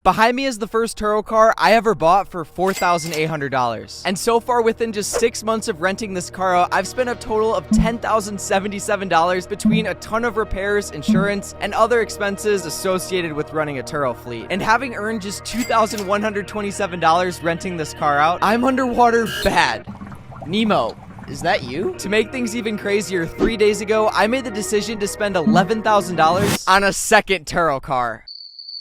Behind me is the first Turo car I ever bought for $4,800. And so far, within just 6 months of renting this car out, I've spent a total of $10,077 between a ton of repairs, insurance, and other expenses associated with running a Turo fleet. And having earned just $2,127 renting this car out, I'm underwater bad. Nemo, is that you? To make things even crazier, 3 days ago, I made the decision to spend $11,000 on a second Turo car.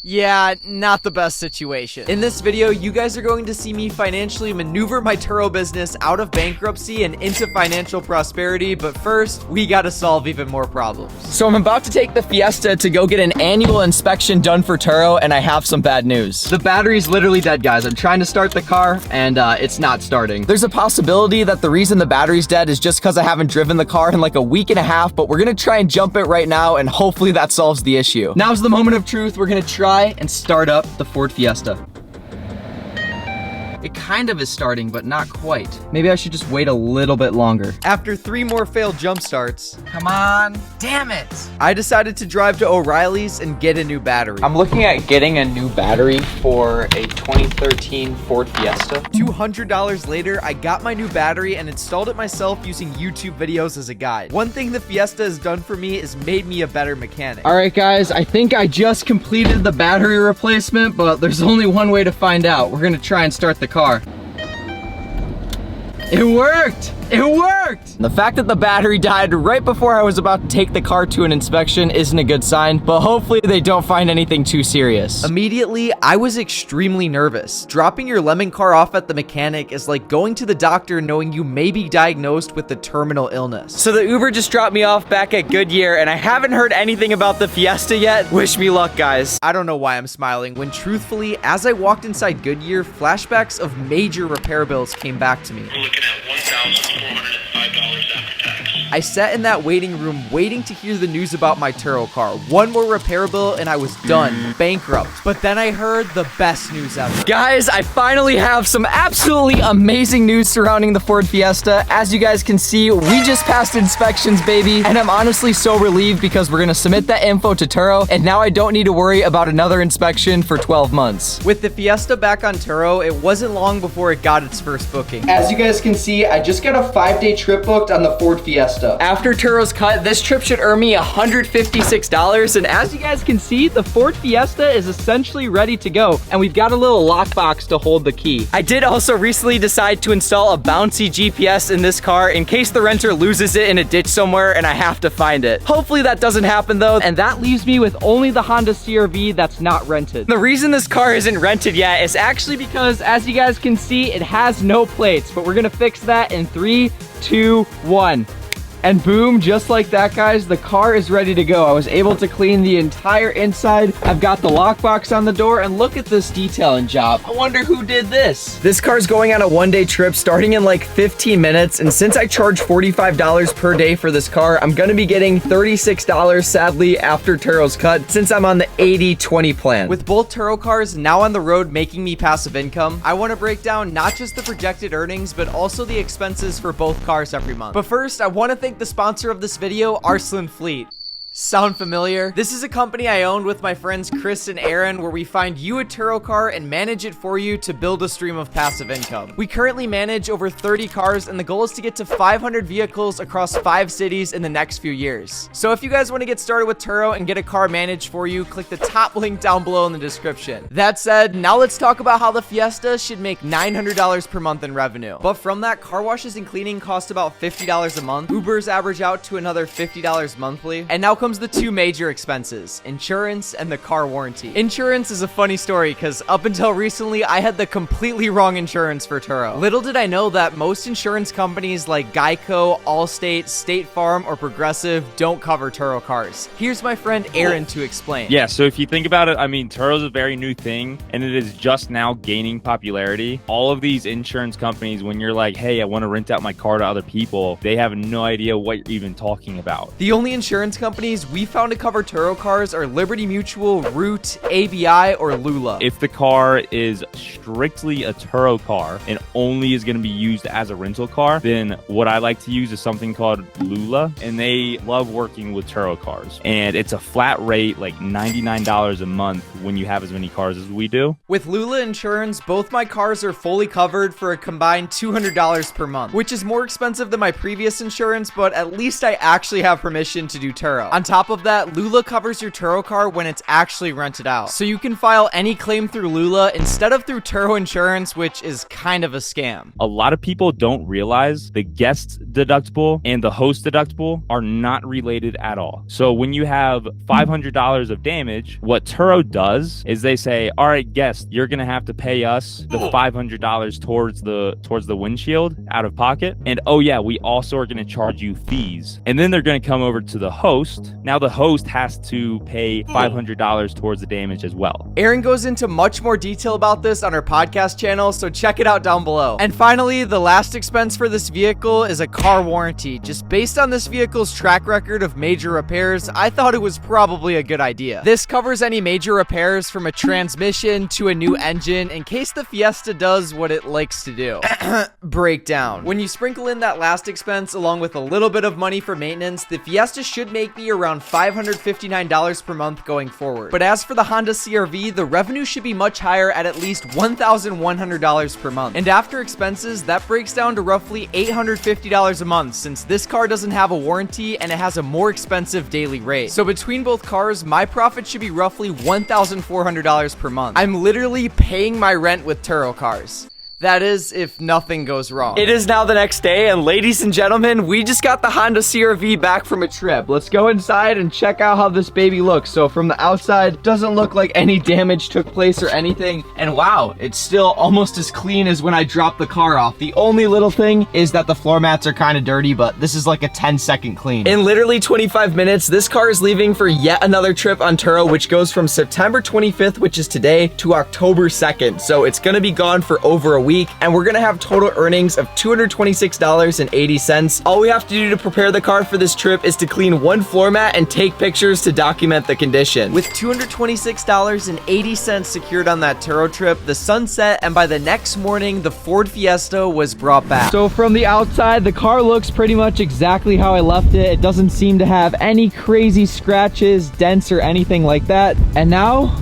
Yeah, not the best situation. In this video, you guys are going to see me financially maneuver my Turo business out of bankruptcy and into financial prosperity, but first, we gotta solve even more problems. So I'm about to take the Fiesta to go get an annual inspection done for Turo, and I have some bad news. The battery's literally dead, guys. I'm trying to start the car, and it's not starting. There's a possibility that the reason the battery's dead is just because I haven't driven the car in like a week and a half, but we're gonna try and jump it right now, and hopefully that solves the issue. Now's the moment of truth. We're gonna try and start up the Ford Fiesta. It kind of is starting, but not quite. Maybe I should just wait a little bit longer. After 3 more failed jump starts, come on, damn it, I decided to drive to O'Reilly's and get a new battery. I'm looking at getting a new battery for a 2013 Ford Fiesta. $200 later, I got my new battery and installed it myself using YouTube videos as a guide. One thing the Fiesta has done for me is made me a better mechanic. All right, guys, I think I just completed the battery replacement, but there's only one way to find out. We're gonna try and start the car. It worked! It worked! The fact that the battery died right before I was about to take the car to an inspection isn't a good sign, but hopefully they don't find anything too serious. Immediately, I was extremely nervous. Dropping your lemon car off at the mechanic is like going to the doctor knowing you may be diagnosed with a terminal illness. So the Uber just dropped me off back at Goodyear, and I haven't heard anything about the Fiesta yet. Wish me luck, guys. I don't know why I'm smiling when truthfully, as I walked inside Goodyear, flashbacks of major repair bills came back to me. We're looking at $1,405 after tax. I sat in that waiting room waiting to hear the news about my Turo car. One more repair bill and I was done, bankrupt. But then I heard the best news ever. Guys, I finally have some absolutely amazing news surrounding the Ford Fiesta. As you guys can see, we just passed inspections, baby. And I'm honestly so relieved because we're gonna submit that info to Turo, and now I don't need to worry about another inspection for 12 months. With the Fiesta back on Turo, it wasn't long before it got its first booking. As you guys can see, I just got a 5-day trip booked on the Ford Fiesta. After Turo's cut, this trip should earn me $156, and as you guys can see, the Ford Fiesta is essentially ready to go, and we've got a little lockbox to hold the key. I did also recently decide to install a bouncy GPS in this car in case the renter loses it in a ditch somewhere and I have to find it. Hopefully that doesn't happen though, and that leaves me with only the Honda CR-V that's not rented. The reason this car isn't rented yet is actually because, as you guys can see, it has no plates, but we're gonna fix that in 3, 2, 1. And boom, just like that, guys, the car is ready to go. I was able to clean the entire inside. I've got the lockbox on the door, and look at this detailing job. I wonder who did this. This car's going on a 1-day trip starting in like 15 minutes, and since I charge $45 per day for this car, I'm gonna be getting $36, sadly, after Turo's cut, since I'm on the 80-20 plan. With both Turo cars now on the road making me passive income, I wanna break down not just the projected earnings, but also the expenses for both cars every month. But first, I wanna thank the sponsor of this video, Arslan Fleet. Sound familiar? This is a company I owned with my friends Chris and Aaron, where we find you a Turo car and manage it for you to build a stream of passive income. We currently manage over 30 cars, and the goal is to get to 500 vehicles across 5 cities in the next few years. So if you guys want to get started with Turo and get a car managed for you, click the top link down below in the description. That said, now let's talk about how the Fiesta should make $900 per month in revenue. But from that, car washes and cleaning cost about $50 a month. Ubers average out to another $50 monthly. And now comes the 2 major expenses, insurance and the car warranty. Insurance is a funny story because up until recently, I had the completely wrong insurance for Turo. Little did I know that most insurance companies like Geico, Allstate, State Farm, or Progressive don't cover Turo cars. Here's my friend Aaron to explain. Yeah, so if you think about it, I mean, Turo's a very new thing, and it is just now gaining popularity. All of these insurance companies, when you're like, hey, I want to rent out my car to other people, they have no idea what you're even talking about. The only insurance company companies we found to cover Turo cars are Liberty Mutual, Root, ABI, or Lula. If the car is strictly a Turo car and only is going to be used as a rental car, then what I like to use is something called Lula, and they love working with Turo cars. And it's a flat rate, like $99 a month when you have as many cars as we do. With Lula Insurance, both my cars are fully covered for a combined $200 per month, which is more expensive than my previous insurance, but at least I actually have permission to do Turo. On top of that, Lula covers your Turo car when it's actually rented out. So you can file any claim through Lula instead of through Turo Insurance, which is kind of a scam. A lot of people don't realize the guest deductible and the host deductible are not related at all. So when you have $500 of damage, what Turo does is they say, all right, guest, you're going to have to pay us the $500 towards the windshield out of pocket. And oh yeah, we also are going to charge you fees. And then they're going to come over to the host. Now the host has to pay $500 towards the damage as well. Aaron goes into much more detail about this on our podcast channel, so check it out down below. And finally, the last expense for this vehicle is a car warranty. Just based on this vehicle's track record of major repairs, I thought it was probably a good idea. This covers any major repairs from a transmission to a new engine in case the Fiesta does what it likes to do. Breakdown. When you sprinkle in that last expense along with a little bit of money for maintenance, the Fiesta should make me around $559 per month going forward. But as for the Honda CR-V, the revenue should be much higher at least $1,100 per month. And after expenses, that breaks down to roughly $850 a month since this car doesn't have a warranty and it has a more expensive daily rate. So between both cars, my profit should be roughly $1,400 per month. I'm literally paying my rent with Turo cars. That is, if nothing goes wrong. It is now the next day, and ladies and gentlemen, we just got the Honda CR-V back from a trip. Let's go inside and check out how this baby looks. So from the outside, doesn't look like any damage took place or anything. And wow, it's still almost as clean as when I dropped the car off. The only little thing is that the floor mats are kind of dirty, but this is like a 10-second clean. In literally 25 minutes, this car is leaving for yet another trip on Turo, which goes from September 25th, which is today, to October 2nd. So it's gonna be gone for over a week. And we're gonna have total earnings of $226.80. All we have to do to prepare the car for this trip is to clean one floor mat and take pictures to document the condition. With $226.80 secured on that Turo trip, the sun set, and by the next morning, the Ford Fiesta was brought back. So from the outside, the car looks pretty much exactly how I left it. It doesn't seem to have any crazy scratches, dents, or anything like that. And now,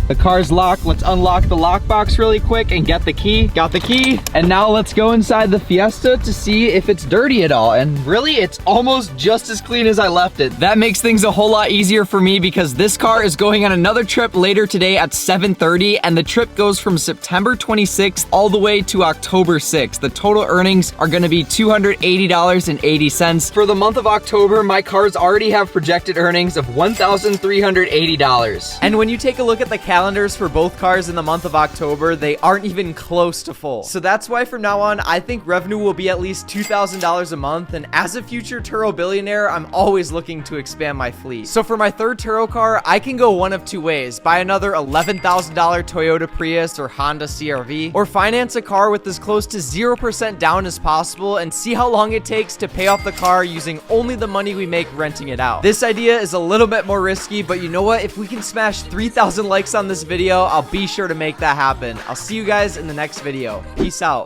the car's locked. Let's unlock the lockbox really quick and get the key. Got the key. And now let's go inside the Fiesta to see if it's dirty at all. And really, it's almost just as clean as I left it. That makes things a whole lot easier for me because this car is going on another trip later today at 7:30, and the trip goes from September 26th all the way to October 6th. The total earnings are going to be $280.80. For the month of October, my cars already have projected earnings of $1,380. And when you take a look at the calendars for both cars in the month of October, they aren't even close to full. So that's why from now on, I think revenue will be at least $2,000 a month. And as a future Turo billionaire, I'm always looking to expand my fleet. So for my third Turo car, I can go one of two ways: buy another $11,000 Toyota Prius or Honda CR-V, or finance a car with as close to 0% down as possible and see how long it takes to pay off the car using only the money we make renting it out. This idea is a little bit more risky, but you know what? If we can smash 3,000 likes on this video, I'll be sure to make that happen. I'll see you guys in the next video. Peace out.